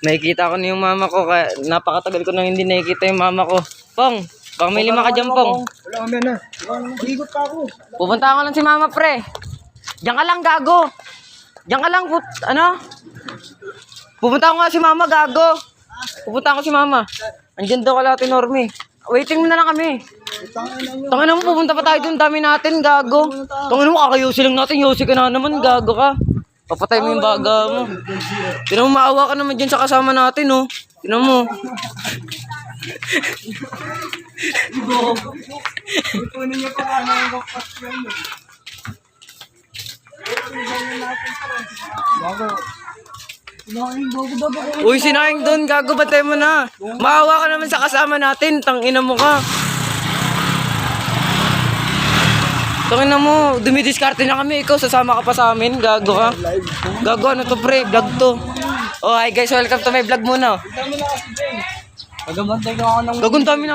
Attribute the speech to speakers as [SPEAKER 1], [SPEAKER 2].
[SPEAKER 1] Nakikita ko na yung mama ko. Kaya napakatagal ko nang hindi nakikita yung mama ko. Pong, baka may lima ka dyan, Pong.
[SPEAKER 2] Wala kami na. Higot pa ako.
[SPEAKER 1] Pupunta ko lang si mama, pre. Diyan ka lang, gago. Diyan ka lang, Pupunta ko nga si mama, gago. Pupunta ko si mama. Andiyan daw ka natin, Normie. Waiting mo na lang kami. Tangina mo, pupunta pa tayo dun. Dami natin, gago. Tangina mo, kakayusi lang natin. Yosi ka na naman, gago ka. Papatay mo yung baga mo. Tinan mo, maawa ka naman dyan sa kasama natin, oh. Tinan mo.
[SPEAKER 2] Ipunin niyo pa ka ng kapas yan. Bago.
[SPEAKER 1] Uy, sinaing doon, gago, batay mo na. Maawa ka naman sa kasama natin. Tangina mo ka. Tangina mo, dumidiskarte na kami. Ikaw, sasama ka pa sa amin. Gago ka. Gago, ano to, pre? Vlog to. Oh, hi guys, welcome to my vlog muna.
[SPEAKER 2] Pagabantay ka ako ng
[SPEAKER 1] Gagong dami na.